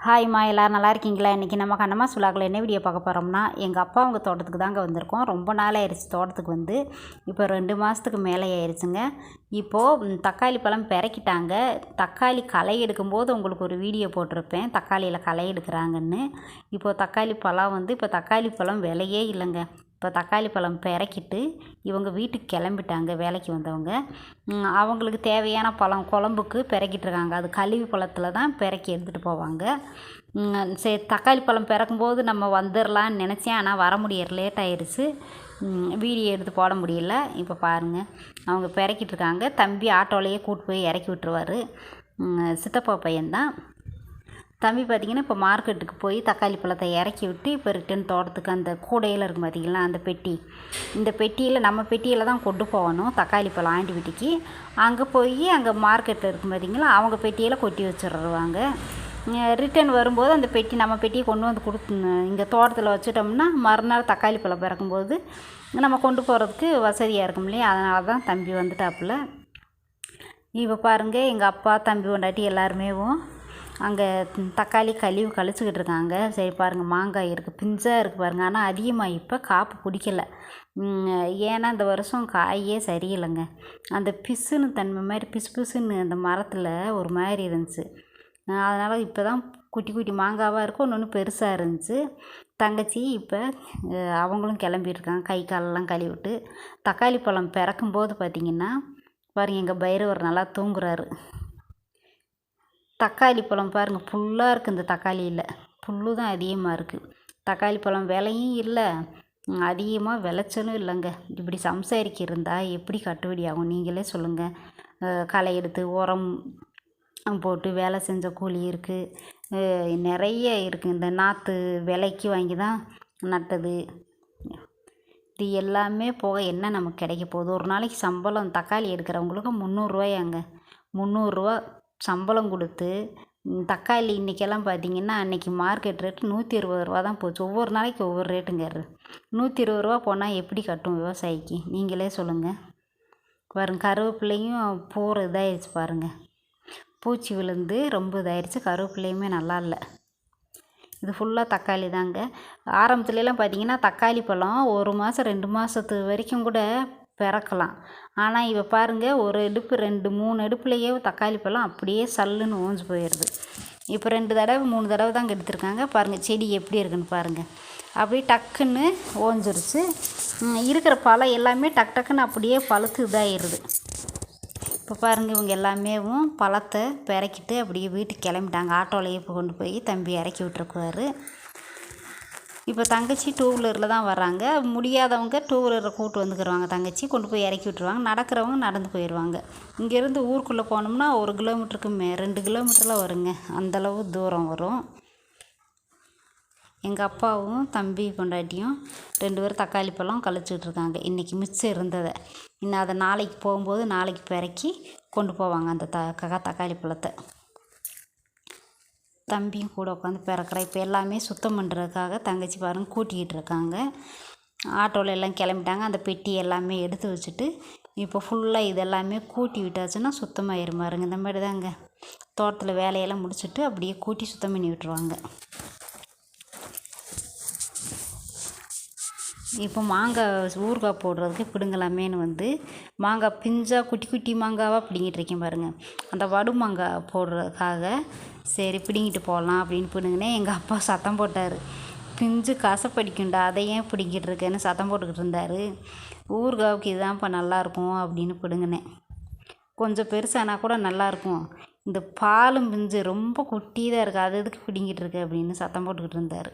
ஹாய்மா, எல்லோரும் நல்லா இருக்கீங்களா? இன்றைக்கி நம்ம கண்ணம்மாஸ் விலாகில் என்ன வீடியோ பார்க்க போகிறோம்னா, எங்கள் அப்பா அவங்க தோட்டத்துக்கு தாங்க வந்திருக்கோம். ரொம்ப நாள் ஆயிடுச்சு தோட்டத்துக்கு வந்து. இப்போ 2 மாதத்துக்கு மேலே ஆயிடுச்சுங்க. இப்போது தக்காளி பழம் பிறக்கிட்டாங்க. தக்காளி களை எடுக்கும்போது உங்களுக்கு ஒரு வீடியோ போட்டிருப்பேன், தக்காளியில் களை எடுக்கிறாங்கன்னு. இப்போது தக்காளி பழம் வந்து இப்போ தக்காளி பழம் விலையே இல்லைங்க. இப்போ தக்காளி பழம் பிறக்கிட்டு இவங்க வீட்டுக்கு கிளம்பிட்டாங்க, வேலைக்கு வந்தவங்க. அவங்களுக்கு தேவையான பழம் குழம்புக்கு பிறக்கிட்டுருக்காங்க. அது கழுவி பழத்தில் தான் பிறக்கி எடுத்துகிட்டு போவாங்க. சரி, தக்காளி பழம் பிறக்கும்போது நம்ம வந்துடலான்னு நினச்சேன், ஆனால் வர முடியல, லேட் ஆயிடுச்சு. வீடியோ எடுத்து போட முடியல. இப்போ பாருங்கள், அவங்க பிறக்கிட்டுருக்காங்க. தம்பி ஆட்டோலையே கூட்டு போய் இறக்கி விட்டுருவார். சித்தப்பா பையன்தான் தம்பி. பார்த்திங்கன்னா இப்போ மார்க்கெட்டுக்கு போய் தக்காளி பழத்தை இறக்கி விட்டு இப்போ ரிட்டன் தோட்டத்துக்கு அந்த கூடையில் இருக்கும் பார்த்திங்களா, அந்த பெட்டி, இந்த பெட்டியில் நம்ம பெட்டியில் தான் கொண்டு போகணும் தக்காளி பழம் ஆண்டி வீட்டுக்கு. அங்கே போய் அங்கே மார்க்கெட்டில் இருக்கும் பார்த்திங்களா, அவங்க பெட்டியில் கொட்டி வச்சிடுவாங்க. ரிட்டன் வரும்போது அந்த பெட்டி நம்ம பெட்டியை கொண்டு வந்து இங்கே தோட்டத்தில் வச்சுட்டோம்னா மறுநாள் தக்காளி பழம் பிறக்கும்போது நம்ம கொண்டு போகிறதுக்கு வசதியாக இருக்கும் இல்லையா. அதனால தான் தம்பி வந்துட்டாப்புல. இப்போ பாருங்கள், எங்கள் அப்பா தம்பி கொண்டாட்டி எல்லாருமேவும் அங்கே தக்காளி கழிச்சுக்கிட்டு இருக்காங்க. சரி பாருங்கள், மாங்காய் இருக்குது, பிஞ்சாக இருக்குது பாருங்கள். ஆனால் அதிகமாக இப்போ காப்பு பிடிக்கலை. ஏன்னா இந்த வருஷம் காயே சரியில்லைங்க. அந்த பிசுன்னு தன்மை மாதிரி பிசுன்னு அந்த மரத்தில் ஒரு மாதிரி இருந்துச்சு. அதனால் இப்போ தான் குட்டி குட்டி மாங்காவாக இருக்கும், ஒன்று பெருசாக இருந்துச்சு. தங்கச்சி இப்போ அவங்களும் கிளம்பியிருக்காங்க, கை காலெல்லாம் கழுவிட்டு. தக்காளி பழம் பிறக்கும்போது பார்த்திங்கன்னா பாருங்கள், எங்கள் பைரவர் நல்லா தூங்குறாரு. தக்காளி பழம் பாருங்கள், ஃபுல்லாக இருக்குது. இந்த தக்காளியில் புல்லு தான் அதிகமாக இருக்குது. தக்காளி பழம் விலையும் இல்லை, அதிகமாக விளைச்சலும் இல்லைங்க. இப்படி சம்சாரிக்கு இருந்தால் எப்படி கட்டுப்படி ஆகும் நீங்களே சொல்லுங்கள். களை எடுத்து உரம் போட்டு வேலை செஞ்ச கூலி இருக்குது, நிறைய இருக்குது. இந்த நாற்று விலைக்கு வாங்கி தான் நட்டது. இது எல்லாமே போக என்ன நமக்கு கிடைக்க போகுது? ஒரு நாளைக்கு சம்பளம் தக்காளி எடுக்கிறவங்களுக்கு 300 300 சம்பளம் கொடுத்து தக்காளி இன்றைக்கெல்லாம் பார்த்திங்கன்னா, அன்றைக்கி மார்க்கெட் ரேட்டு 120 தான் போச்சு. ஒவ்வொரு நாளைக்கு ஒவ்வொரு ரேட்டுங்கிறது. 120 போனால் எப்படி கட்டும் விவசாயிக்கு நீங்களே சொல்லுங்கள். பாருங்க, கருவேப்பிலையும் பூரா இதாகிடுச்சு பாருங்கள், பூச்சி விழுந்து ரொம்ப இதாகிடுச்சு. கருவேப்பிலையுமே நல்லா இல்லை. இது ஃபுல்லாக தக்காளி தாங்க. ஆரம்பத்துலலாம் பார்த்திங்கன்னா தக்காளி பழம் 1 மாதம் 2 மாதத்து வரைக்கும் கூட பிறக்கலாம். ஆனால் இப்போ பாருங்கள், ஒரு எடுப்பு 2 3 எடுப்புலையே தக்காளி பழம் அப்படியே சல்லுன்னு ஓஞ்சு போயிடுது. இப்போ 2 தடவை 3 தடவை தாங்க எடுத்திருக்காங்க. பாருங்கள் செடி எப்படி இருக்குன்னு பாருங்கள், அப்படியே டக்குன்னு ஓஞ்சிருச்சு. இருக்கிற பழம் எல்லாமே டக்குன்னு அப்படியே பழுத்து இதாகிடுது. இப்போ பாருங்கள், இவங்க எல்லாமேவும் பழத்தை பிறக்கிட்டு அப்படியே வீட்டுக்கு கிளம்பிட்டாங்க. ஆட்டோலையே இப்போ கொண்டு போய் தம்பி இறக்கி விட்டுருக்குவார். இப்போ தங்கச்சி 2 வீலரில் தான் வர்றாங்க. முடியாதவங்க 2 வீலரை கூப்பிட்டு வந்துக்கிடுவாங்க. தங்கச்சி கொண்டு போய் இறக்கி விட்டுருவாங்க. நடக்கிறவங்க நடந்து போயிடுவாங்க. இங்கேருந்து ஊருக்குள்ளே போனோம்னா 1 கிலோமீட்டருக்கு 2 கிலோமீட்டரில் வருங்க, அந்தளவு தூரம் வரும். எங்கள் அப்பாவும் தம்பி பொண்டாட்டியும் 2 பேரும் தக்காளி பழம் கழிச்சிக்கிட்டு இருக்காங்க. இன்றைக்கி மிச்சம் இருந்ததை இன்னும் அதை நாளைக்கு போகும்போது நாளைக்கு பிறக்கி கொண்டு போவாங்க அந்த தக்காளி பழத்தை. தம்பியும் கூட உட்காந்து பிறக்கிற. இப்போ எல்லாமே சுத்தம் பண்ணுறதுக்காக தங்கச்சி பாருங்க கூட்டிக்கிட்டு இருக்காங்க. ஆட்டோவில் எல்லாம் கிளம்பிட்டாங்க. அந்த பெட்டி எல்லாமே எடுத்து வச்சுட்டு இப்போ ஃபுல்லாக இதெல்லாமே கூட்டி விட்டாச்சுன்னா சுத்தமாகிடும் பாருங்க. இந்த மாதிரி தாங்க தோட்டத்தில் வேலையெல்லாம் முடிச்சுட்டு அப்படியே கூட்டி சுத்தம் பண்ணி விட்டுருவாங்க. இப்போ மாங்காய் ஊறுகாய் போடுறதுக்கு பிடுங்கலாமேன்னு வந்து மாங்காய் பிஞ்சாக குட்டி குட்டி மாங்காவாக பிடுங்கிட்டு இருக்கேன் பாருங்கள். அந்த வடு மாங்காய் போடுறதுக்காக சரி பிடுங்கிட்டு போகலாம் அப்படின்னு பிடுங்கினேன். எங்கள் அப்பா சத்தம் போட்டார், பிஞ்சு கசப்படிக்கும்டா, அதை ஏன் பிடுங்கிட்டு இருக்கேன்னு சத்தம் போட்டுக்கிட்டு இருந்தார். ஊறுகாவுக்கு இதுதான்ப்பா நல்லாயிருக்கும் அப்படின்னு பிடுங்கினேன். கொஞ்சம் பெருசானா கூட நல்லாயிருக்கும், இந்த பாலும் பிஞ்சு ரொம்ப குட்டியாக இருக்குது, அது எதுக்கு பிடுங்கிட்டு இருக்கு அப்படின்னு சத்தம் போட்டுக்கிட்டு இருந்தார்.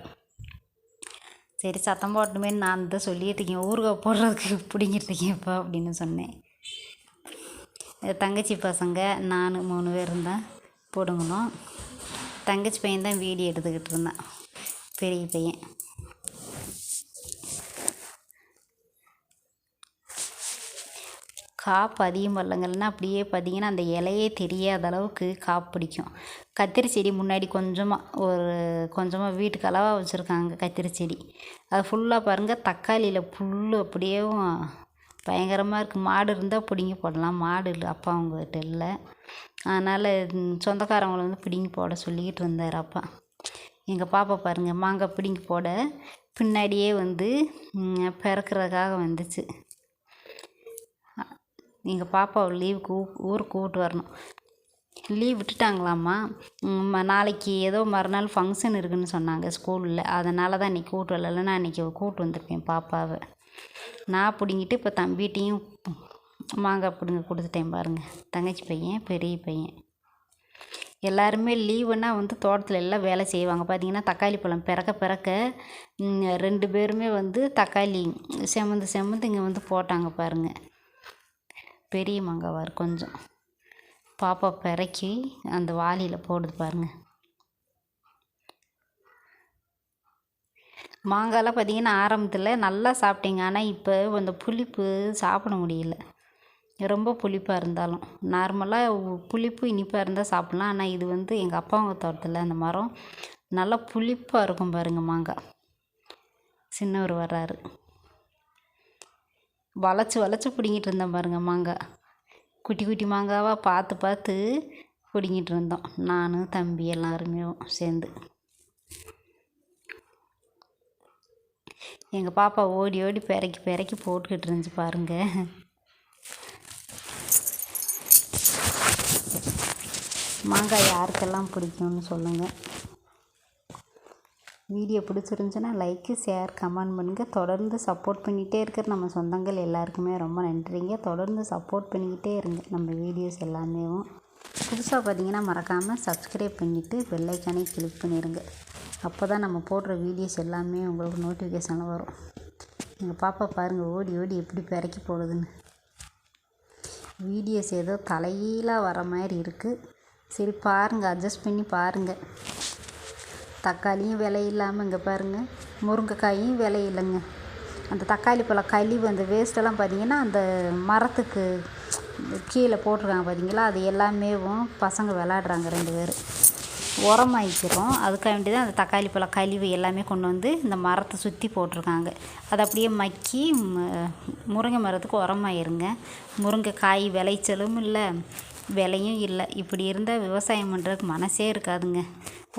சரி சத்தம் போட்டுமே நான் தான் சொல்லிட்டு இருக்கேன், ஊறுகாய் போடுறதுக்கு பிடிங்கிட்டு இருக்கேன்ப்பா அப்படின்னு சொன்னேன். தங்கச்சி பசங்க நான் 3 பேர் இருந்தால் போடுங்கணும். தங்கச்சி பையன் தான் வீடியோ எடுத்துக்கிட்டு இருந்தான், பெரிய பையன். காப்பு அதிகம் வரலங்கன்னா அப்படியே பார்த்திங்கன்னா அந்த இலையே தெரியாத அளவுக்கு காப்பு பிடிக்கும். கத்திரி செடி முன்னாடி கொஞ்சமாக வீட்டுக்கு அளவாக வச்சுருக்காங்க கத்திரி செடி. அது ஃபுல்லாக பாருங்கள் தக்காளியில் புல் அப்படியே பயங்கரமாக இருக்குது. மாடு இருந்தால் பிடுங்கி போடலாம், மாடு இல்லை, அப்பா அவங்ககிட்ட இல்லை. அதனால் சொந்தக்காரவங்களை வந்து பிடுங்கி போட சொல்லிக்கிட்டு இருந்தார் அப்பா. எங்கள் பாப்பா பாருங்கள் மாங்காய் பிடுங்கி போட பின்னாடியே வந்து பிறக்கிறதுக்காக வந்துச்சு. எங்கள் பாப்பாவை லீவுக்கு ஊருக்கு கூப்பிட்டு வரணும். லீவ் விட்டுட்டாங்களாம்மா. நாளைக்கு ஏதோ மறுநாள் ஃபங்க்ஷன் இருக்குதுன்னு சொன்னாங்க ஸ்கூலில். அதனால தான் இன்றைக்கி கூப்பிட்டு வரல. இல்லைன்னா அன்றைக்கி கூப்பிட்டு வந்திருப்பேன் பாப்பாவை. நான் பிடுங்கிட்டு இப்போ தம்பிகிட்டையும் மாங்காய் பிடுங்க கொடுத்துட்டேன் பாருங்கள். தங்கச்சி பையன், பெரிய பையன் எல்லாருமே லீவுன்னா வந்து தோட்டத்தில் எல்லாம் வேலை செய்வாங்க. பார்த்திங்கன்னா தக்காளி பழம் பிறக்க 2 பேருமே வந்து தக்காளி செமந்து இங்கே வந்து போட்டாங்க பாருங்கள். பெரிய மாங்காவார் கொஞ்சம். பாப்பா பிறக்கி அந்த வாளியில் போடுது பாருங்கள். மாங்காய்லாம் பார்த்திங்கன்னா ஆரம்பத்தில் நல்லா சாப்பிட்டேங்க. ஆனால் இப்போ அந்த புளிப்பு சாப்பிட முடியல. ரொம்ப புளிப்பாக இருந்தாலும் நார்மலாக புளிப்பு இனிப்பாக இருந்தால் சாப்பிட்லாம். ஆனால் இது வந்து எங்கள் அப்பாவங்க தோட்டத்தில் அந்த மரம் நல்லா புளிப்பாக இருக்கும் பாருங்கள். மாங்காய் சின்னவர் வர்றாரு. வளைச்சி பிடிங்கிட்டு இருந்தேன் பாருங்கள். மாங்காய் குட்டி குட்டி மாங்காவாக பார்த்து பிடிங்கிட்டு இருந்தோம். நான் தம்பி எல்லாருமே சேர்ந்து. எங்கள் பாப்பா ஓடி பெறக்கி போட்டுக்கிட்டு இருந்துச்சு பாருங்கள். மாங்காய் யாருக்கெல்லாம் பிடிக்கும்னு சொல்லுங்கள். வீடியோ பிடிச்சிருந்துச்சுன்னா லைக்கு, ஷேர், கமெண்ட் பண்ணுங்கள். தொடர்ந்து சப்போர்ட் பண்ணிகிட்டே இருக்கிற நம்ம சொந்தங்கள் எல்லாருக்குமே ரொம்ப நன்றிங்க. தொடர்ந்து சப்போர்ட் பண்ணிக்கிட்டே இருங்க நம்ம வீடியோஸ் எல்லாமே. புதுசாக பார்த்தீங்கன்னா மறக்காமல் சப்ஸ்கிரைப் பண்ணிவிட்டு பெல் ஐக்கானே கிளிக் பண்ணிடுங்க. அப்போ தான் நம்ம போடுற வீடியோஸ் எல்லாமே உங்களுக்கு நோட்டிஃபிகேஷனில் வரும். எங்கள் பாப்பா பாருங்கள் ஓடி எப்படி பிறக்கி போடுதுன்னு. வீடியோஸ் ஏதோ தலையீழாக வர மாதிரி இருக்குது. சரி பாருங்கள், அட்ஜஸ்ட் பண்ணி பாருங்கள். தக்காளியும் விலை இல்லாமல் இங்கே பாருங்கள், முருங்கைக்காயும் விலை இல்லைங்க. அந்த தக்காளி பழம் கழிவு அந்த வேஸ்ட்டெல்லாம் பார்த்திங்கன்னா அந்த மரத்துக்கு கீழே போட்டிருக்காங்க பார்த்தீங்களா, அது எல்லாமே பசங்க விளாடுறாங்க 2 பேர். உரமாயிக்கிறோம். அதுக்காக வேண்டி தான் அந்த தக்காளி பழம் கழிவு எல்லாமே கொண்டு வந்து இந்த மரத்தை சுற்றி போட்டிருக்காங்க. அது அப்படியே மக்கி முருங்கை மரத்துக்கு உரமாயிருங்க. முருங்கைக்காய் விளைச்சலும் இல்லை, விலையும் இல்லை. இப்படி இருந்தால் விவசாயம் பண்ணுறதுக்கு மனசே இருக்காதுங்க.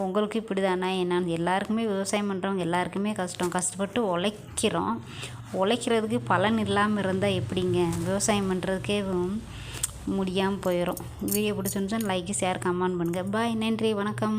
உங்களுக்கு இப்படி தானே என்னன்னு எல்லாருக்குமே விவசாயம் பண்ணுறவங்க எல்லாருக்குமே கஷ்டப்பட்டு உழைக்கிறதுக்கு பலன் இல்லாமல் இருந்தால் எப்படிங்க விவசாயம் பண்ணுறதுக்கே முடியாமல் போயிடும். வீடியோ பிடிச்சிருந்துச்சுன்னா லைக், ஷேர், கமெண்ட் பண்ணுங்கள். பாய், நன்றி, வணக்கம்.